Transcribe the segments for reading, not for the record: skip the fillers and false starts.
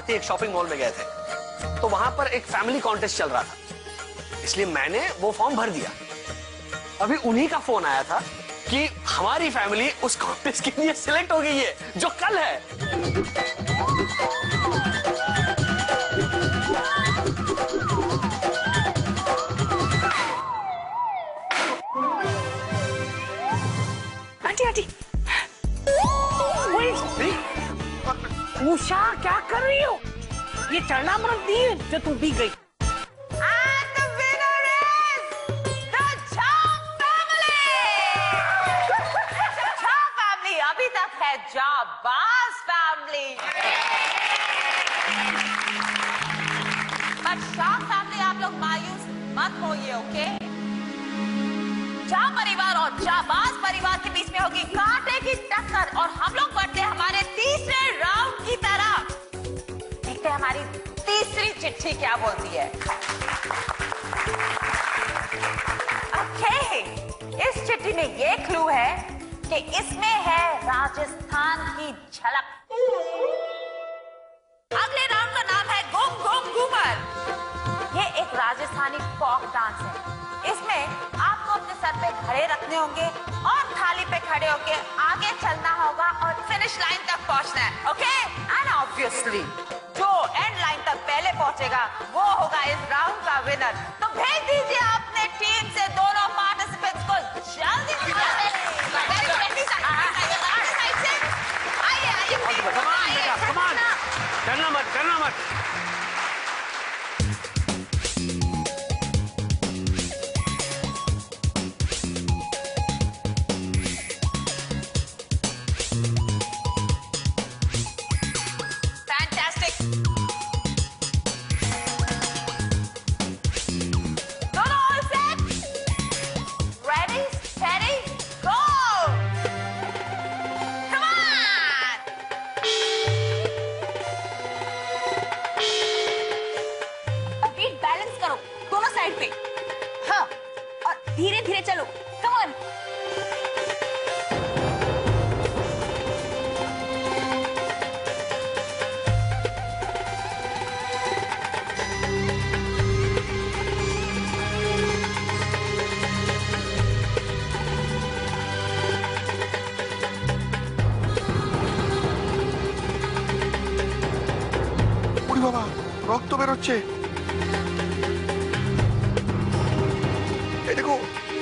भारती एक shopping mall में गए थे, तो वहां पर एक फैमिली कॉन्टेस्ट चल रहा था, इसलिए मैंने वो फॉर्म भर दिया। अभी उन्हीं का फोन आया था कि हमारी फैमिली उस कॉन्टेस्ट के लिए सिलेक्ट हो गई है, जो कल है। आंटी आंटी, उषा क्या कर रही हो? ये चढ़ना मरद नहीं है जो तुम पी गई। अभी तक है जाबाज फैमिली, बट शाह फैमिली आप लोग मायूस मत होइए, ओके? जा परिवार और जाबाज परिवार के बीच में होगी कांटे की टक्कर और हम लोग बढ़ते हमारे तीसरे राउंड की तरफ। देखते हैं हमारी तीसरी चिट्ठी क्या बोलती है। ओके, इस चिट्ठी में ये क्लू है कि इसमें है राजस्थान की झलक। अगले राउंड का नाम है गुम गुम घूमर। ये एक राजस्थानी फोक डांस है। इसमें आपको अपने सर पे घड़े रखने होंगे और थाली पे खड़े होके आगे चलना होगा और फिनिश लाइन तक पहुंचना है, ओके? एंड ऑब्वियसली जो एंड लाइन तक पहले पहुंचेगा वो होगा इस राउंड का विनर। तो भेज दीजिए अपने टीम से दोनों पार्टिसिपेंट्स को जल्दी से। डरना मत, डरना मत। फैंटास्टिक। दोनों all set? Ready, steady, go! Come on! Weight balance करो दोनों साइड पे। हाँ, और धीरे धीरे चलो। Come on. বাবা, রক্ত বেরোচ্ছে। এই দেখো,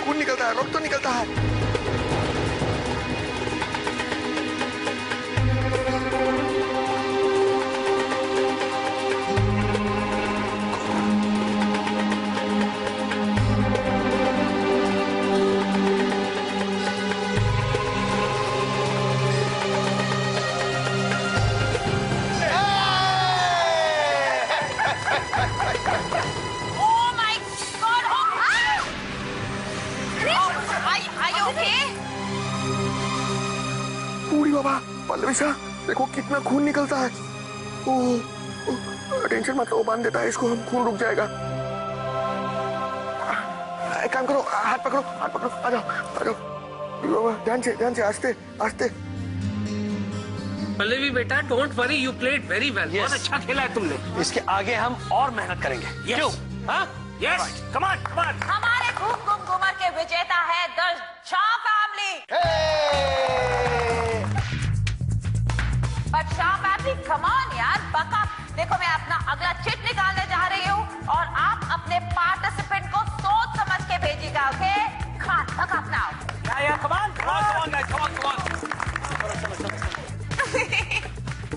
खून निकलता है, रक्त निकलता है। पल्लवी, देखो कितना खून निकलता है। ओह, टेंशन मत लो, बांध देता है इसको, हम खून रुक जाएगा। एक काम करो, हाथ पकड़ो, हाथ पकड़ो, आ जाओ, आ जाओ। बाबा, ध्यान से, आस्ते आस्ते। पल्लवी बेटा, don't worry, you played very well. बहुत अच्छा खेला है तुमने। इसके आगे हम और मेहनत करेंगे। क्यों? हाँ? Yes, come on, come on. हमारे घूम घूम घूमर के विजेता है the Shah family. But Shah family, come on यार, बका। देखो, मैं अपना अगला चिट निकालने जा रही हूँ और आप अपने पार्टिसिपेंट को सोच समझ के भेजिएगा, ओके? खान तक अपना come on, come on, come on, come on.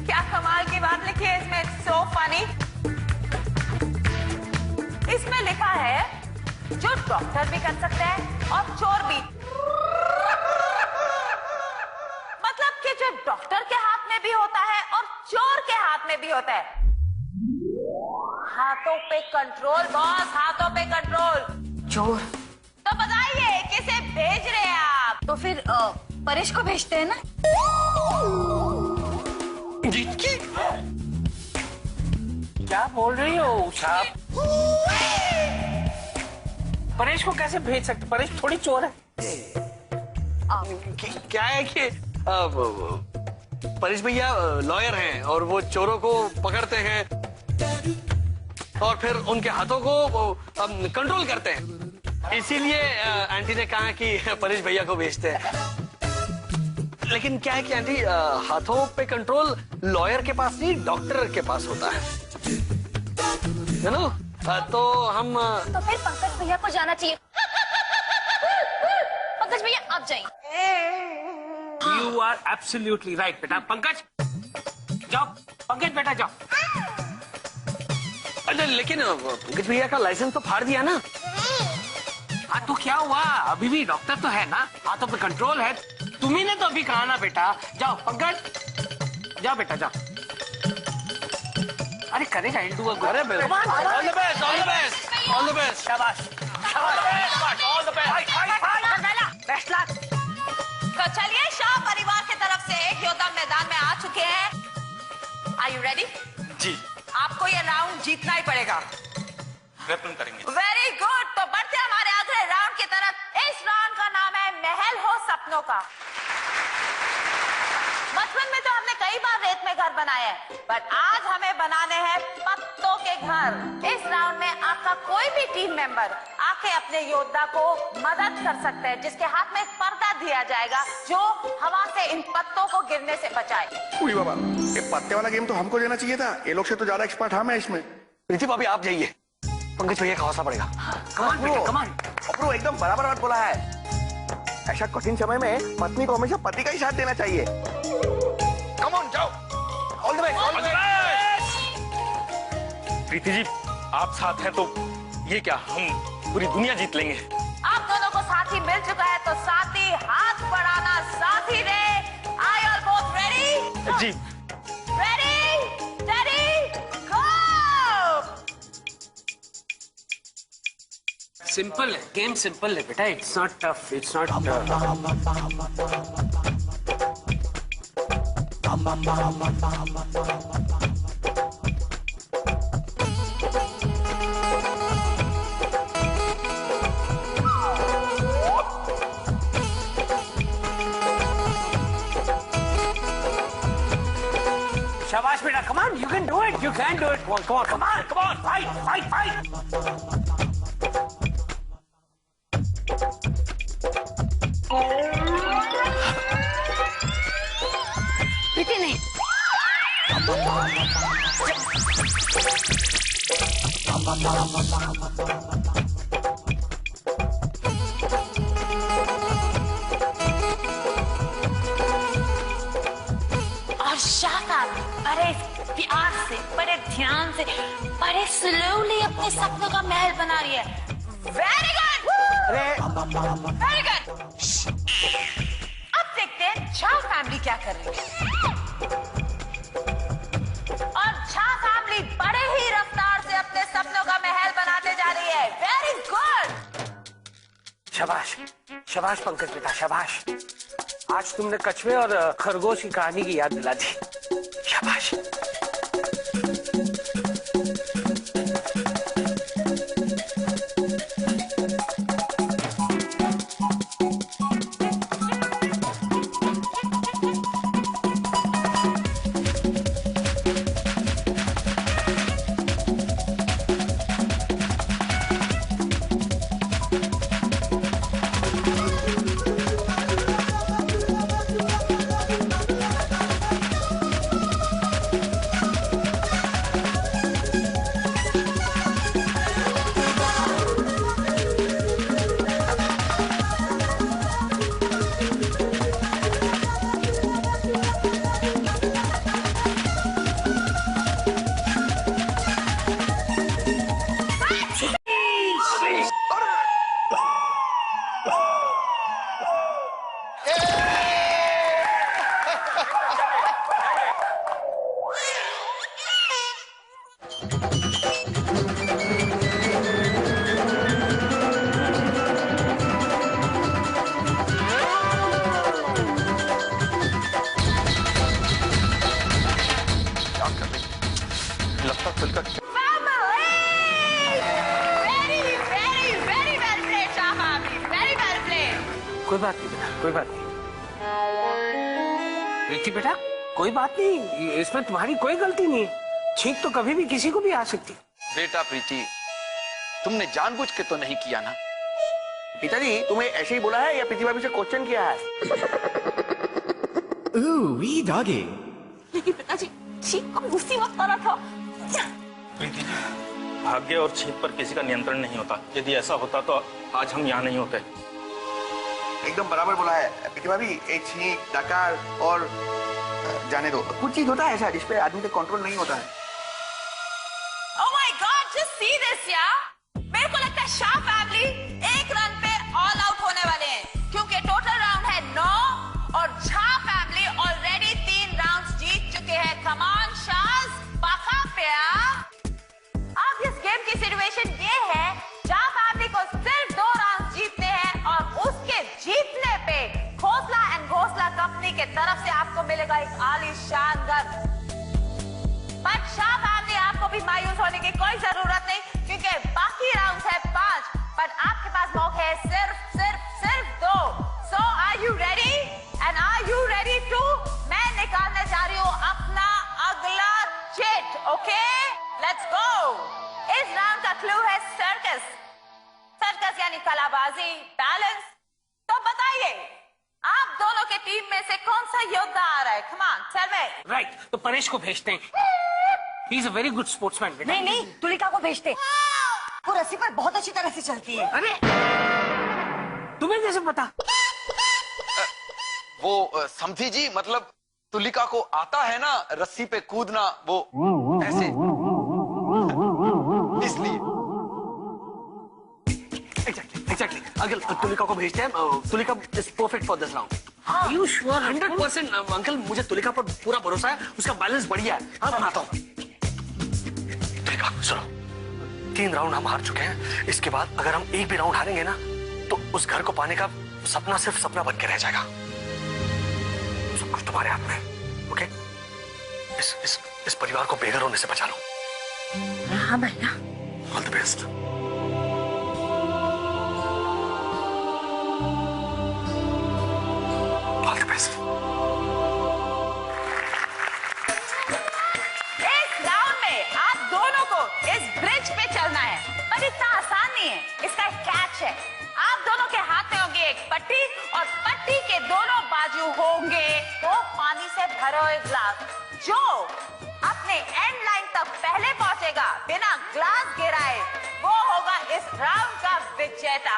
क्या कमाल की बात लिखी है इसमें, सो फनी। इसमें लिखा है जो डॉक्टर भी कर सकता है और चोर भी। मतलब कि जो डॉक्टर के हाथ में भी होता है और चोर के हाथ में भी होता है। हाथों पे कंट्रोल बॉस, हाथों पे कंट्रोल। चोर। तो बताइए किसे भेज रहे हैं आप? तो फिर परेश को भेजते हैं ना। क्या बोल रही हो उषा? परेश को कैसे भेज सकते? परेश थोड़ी चोर है। क्या है कि परेश भैया लॉयर हैं और वो चोरों को पकड़ते हैं और फिर उनके हाथों को कंट्रोल करते हैं। इसीलिए आंटी ने कहा कि परेश भैया को भेजते हैं। लेकिन क्या है कि आंटी, हाथों पे कंट्रोल लॉयर के पास नहीं, डॉक्टर के पास होता है ना? तो हम तो फिर पंकज भैया को जाना चाहिए। पंकज भैया आप जाइए। You are absolutely right, बेटा। पंकज जाओ, पंकज बेटा जाओ। अच्छा, लेकिन पंकज भैया का लाइसेंस तो फाड़ दिया ना? हाँ तो क्या हुआ, अभी भी डॉक्टर तो है ना, हाथों पे कंट्रोल है। तुम्ही ने तो अभी कहा ना बेटा। जाओ पंकज, जाओ बेटा जाओ। अरे करेगा, he'll do a good। अरे बिल्कुल। All the best, all the best, all the best. शाबाश, शाबाश, all the best. Best luck. तो चलिए, शाह परिवार की तरफ से एक योद्धा मैदान में आ चुके हैं। Are you ready? जी। आपको ये राउंड जीतना ही पड़ेगा। प्रयत्न करेंगे। Very good. तो बढ़ते हैं हमारे अगले राउंड की तरफ। इस राउंड का नाम है महल हो सपनों का। बचपन में तो हमने कई बार रेत में घर बनाए हैं, बट आज हमें बनाने हैं पत्तों के घर। इस राउंड में आपका कोई भी टीम मेंबर आके अपने योद्धा को मदद कर सकते हैं, जिसके हाथ में एक पर्दा दिया जाएगा जो हवा से इन पत्तों को गिरने से बचाए। उई बाबा, ये पत्ते वाला गेम तो हमको देना चाहिए था। ये लोग से तो ज्यादा एक्सपर्ट हम है इसमें। प्रीति भाभी आप जाइए, पंकज भैया का हौसला पड़ेगा। कमान बेटा, कमान। अप्रू एकदम बराबर बात बोला है। ऐसा कठिन समय में पत्नी को हमेशा पति का ही साथ देना चाहिए। कम ऑन, जाओ। All the best, all the best. Preeti ji, आप साथ हैं तो ये क्या, हम पूरी दुनिया जीत लेंगे। आप दोनों को साथी मिल चुका है, तो साथी हाथ बढ़ाना साथी रे। Are you all both ready? जी। Ready, steady, go! सिंपल है, गेम सिंपल है बेटा। It's not tough, it's not tough. शाबाश बेटा, come on, you can do it, you can do it. Come on, come on, come on, fight, fight, fight. प्रीति नहीं। और शाह बड़े प्यार से, बड़े ध्यान से, बड़े स्लोली अपने सपनों का महल बना रही है। Very good, very good. अब देखते हैं झा फैमिली क्या कर रही है। और झा फैमिली बड़े ही रफ्तार से अपने सपनों का महल बनाते जा रही है। Very good. शाबाश, शाबाश पंकज बेटा, शाबाश। आज तुमने कछुए और खरगोश की कहानी की याद दिला दी। शाबाश। कोई बात नहीं बेटा, कोई बात नहीं। प्रीति बेटा, कोई बात नहीं, इसमें तुम्हारी कोई गलती नहीं है। छींक तो कभी भी किसी को भी आ सकती। बेटा प्रीति, तुमने जानबूझ के तो नहीं किया ना? पिताजी तुम्हें ऐसे ही बोला है या प्रीति भाभी से क्वेश्चन किया है? लेकिन पिताजी छींक को उसी वक्त आना था। प्रीति जी, भाग्य और छींक पर किसी का नियंत्रण नहीं होता। यदि ऐसा होता तो आज हम यहाँ नहीं होते। एकदम बराबर बोला है प्रीति भाभी। एक छींक, डकार और जाने दो, कुछ चीज होता है ऐसा जिसपे आदमी का कंट्रोल नहीं होता है। Oh my God, just see this, यार। मेरे को लगता है शाह फैमिली एक रन पे ऑल आउट होने वाले हैं, क्योंकि टोटल राउंड है 9 और झा फैमिली ऑलरेडी 3 राउंड्स जीत चुके हैं। कम ऑन शाज, बाका पे अब इस गेम की सिचुएशन ये है, झा फैमिली को सिर्फ 2 राउंड्स जीतने हैं और उसके जीतने पे खोसला एंड घोसला कंपनी के तरफ से आपको मिलेगा एक आलीशान घर। बट शाह फैमिली आपको भी मायूस होने की कोई जरूरत नहीं, क्योंकि बाकी राउंड्स है 5, बट आपके पास मौके है सिर्फ 2। So are you ready and are you ready to? मैं निकालने जा रही हूँ अपना अगला चिट। Okay, let's go. इस राउंड का क्लू है सर्कस। सर्कस यानी कलाबाजी, बैलेंस। तो बताइए आप दोनों के टीम में से कौन सा योद्धा आ रहा है? Come on, tell me. Right, तो परेश को भेजते हैं। He is a very good sportsman. नहीं, तुलिका को भेजते। वो रस्सी पर बहुत अच्छी तरह से चलती है। अरे तुम्हें कैसे पता? वो समझी जी, मतलब तुलिका को आता है ना रस्सी पे कूदना, वो ऐसे, इसलिए। एग्जैक्टली। अंकल तुलिका को भेजते हैं। Tulika is perfect for this round. You sure? 100% uncle, मुझे तुलिका पर पूरा भरोसा है। उसका बैलेंस बढ़िया है। हाँ, बनाता हूँ। तुलिका सुनो, 3 राउंड हम हार चुके हैं। इसके बाद अगर हम एक भी राउंड हारेंगे ना, तो उस घर को पाने का सपना सिर्फ सपना बन के रह जाएगा। सब कुछ तुम्हारे हाथ में। ओके, इस परिवार को बेघर होने से बचा लो। हाँ भैया। All the best. All the best. इस राउंड में आप दोनों को इस ब्रिज पे चलना है, पर इतना आसान नहीं है। इसका एक कैच है। आप दोनों के हाथ में होंगे एक पट्टी और पट्टी के दोनों बाजू होंगे 2 पानी से भरे हुए ग्लास। जो अपने एंड लाइन तक पहले पहुंचेगा बिना ग्लास गिराए, वो होगा इस राउंड का विजेता।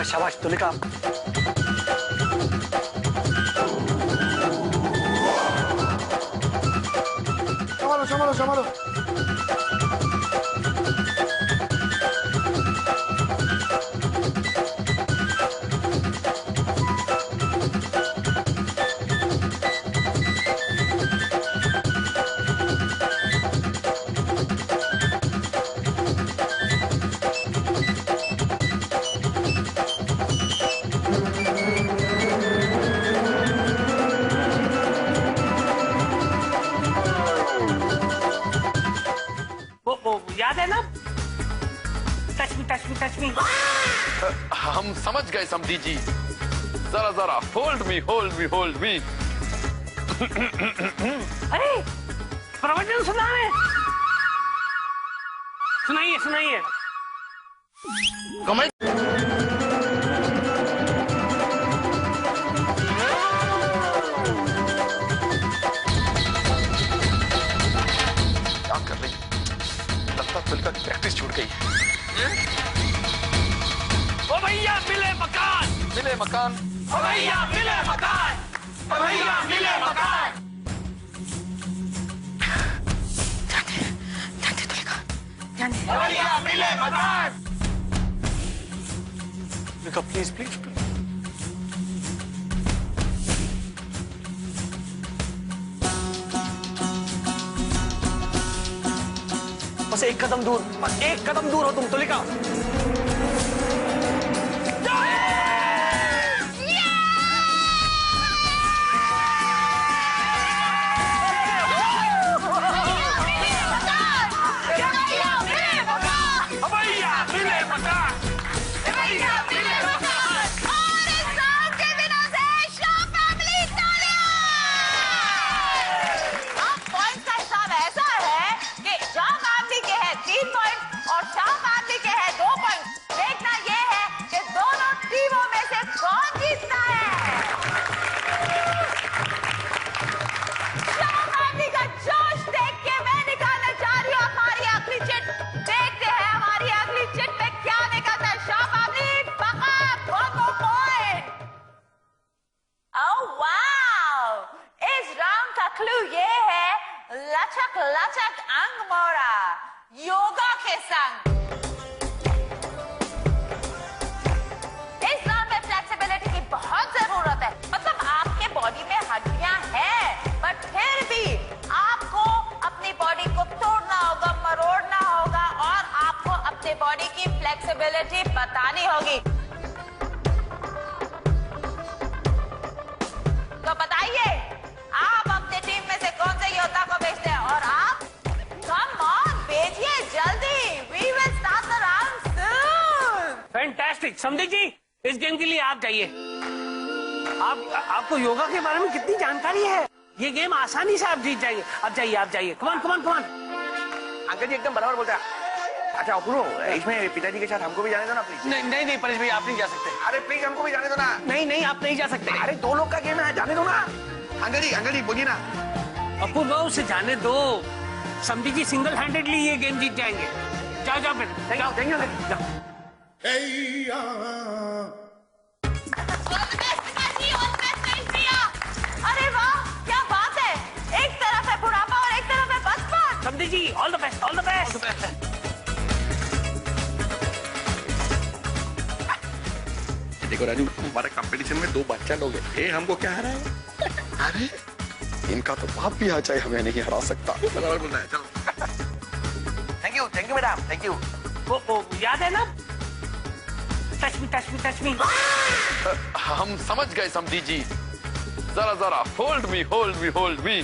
शाबाश तुलिका। संभालो। याद है ना? Touch me. हम समझ गए समझी जी। जरा होल्ड मी। अरे प्रवचन सुनाइए। कमेंट। क्या कर रही? लगता तुलिका की प्रैक्टिस छूट गई। ओ भैया मिले मकान। ओ भैया मिले मकान। तुलिका प्लीज। से एक कदम दूर, बस एक कदम दूर हो तुम, तुलिका। लचक लचक अंग मोड़ा योगा के संग। इस राउंड में फ्लेक्सिबिलिटी की बहुत जरूरत है। मतलब आपके बॉडी में हड्डियां हैं, बट फिर भी आपको अपनी बॉडी को तोड़ना होगा, मरोड़ना होगा और आपको अपनी बॉडी की फ्लेक्सिबिलिटी बतानी होगी। तो बताइए आप अपनी टीम में से कौन से योद्धा को भेजते हैं? और आप कम ऑन भेजिए जल्दी। We will start the round soon. Fantastic. समधी जी, इस गेम के लिए आप जाइए। आपको योगा के बारे में कितनी जानकारी है, ये गेम आसानी से आप जीत जाएंगे। आप जाइए, आप जाइए। कमान कमान कमान। अंकल जी एकदम बराबर बोलते हैं। अच्छा अपूर्व, इसमें पिताजी के साथ हमको भी जाने दो ना प्लीज। नहीं नहीं परेश भाई, आप नहीं जा सकते। अरे प्लीज हमको भी जाने दो ना। नहीं नहीं, आप नहीं जा सकते। अरे 2 लोग का गेम है, जाने दो ना। अंकल जी बोलिए ना। अपूर्व उसे जाने दो। समधी जी सिंगल हैंडेडली ये गेम जीत जाएंगे। जाओ जाओ फिर, जाओ जाओ। अरे वाह, क्या बात है। एक तरफ है बुढ़ापा और एक तरफ है बचपन। समधी जी all the best, all the best. देखो राजू, हमारे कंपटीशन में 2 बच्चा लोग हैं। ये हमको क्या हरा है? अरे इनका तो बाप भी आ जाए, हमें नहीं हरा सकता। बराबर बोलना है, चलो। Thank you madam, thank you. वो याद है ना, touch me touch me touch me. हम समझ गए समधी जी। जरा जरा hold me hold me hold me.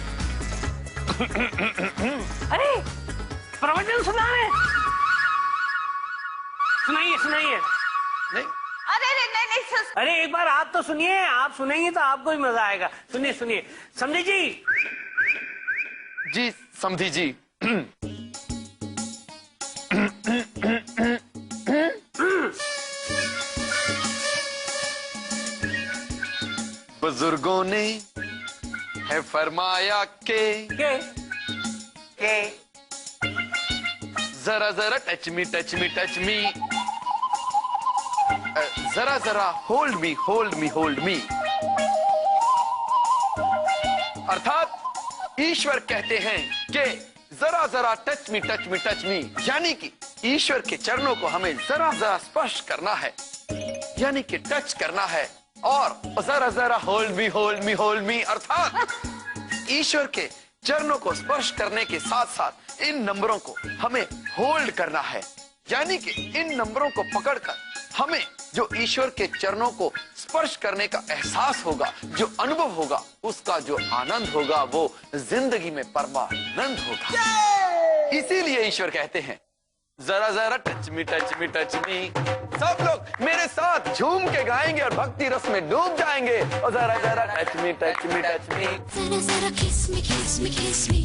अरे प्रवचन सुना रहे, सुनाइए सुनाइए। अरे नहीं, अरे एक बार आप तो सुनिए, आप सुनेंगे तो आपको भी मजा आएगा। सुनिए सुनिए। समधी जी। जी समधी जी। बुजुर्गों ने है फरमाया के जरा जरा touch me touch me touch me. जरा जरा hold me hold me hold me. अर्थात ईश्वर कहते हैं कि जरा जरा touch me touch me touch me, यानी कि ईश्वर के चरणों को हमें जरा जरा स्पर्श करना है, यानी कि टच करना है। और जरा जरा hold me hold me hold me, अर्थात ईश्वर के चरणों को स्पर्श करने के साथ साथ इन नंबरों को हमें होल्ड करना है, यानी कि इन नंबरों को पकड़कर हमें जो ईश्वर के चरणों को स्पर्श करने का एहसास होगा, जो अनुभव होगा, उसका जो आनंद होगा, वो जिंदगी में परमानंद होगा। इसीलिए ईश्वर कहते हैं जरा जरा touch me touch me touch me. सब लोग मेरे साथ झूम के गाएंगे और भक्ति रस में डूब जाएंगे। और जरा जरा touch me touch me touch me. Zara zara kiss me kiss me kiss me.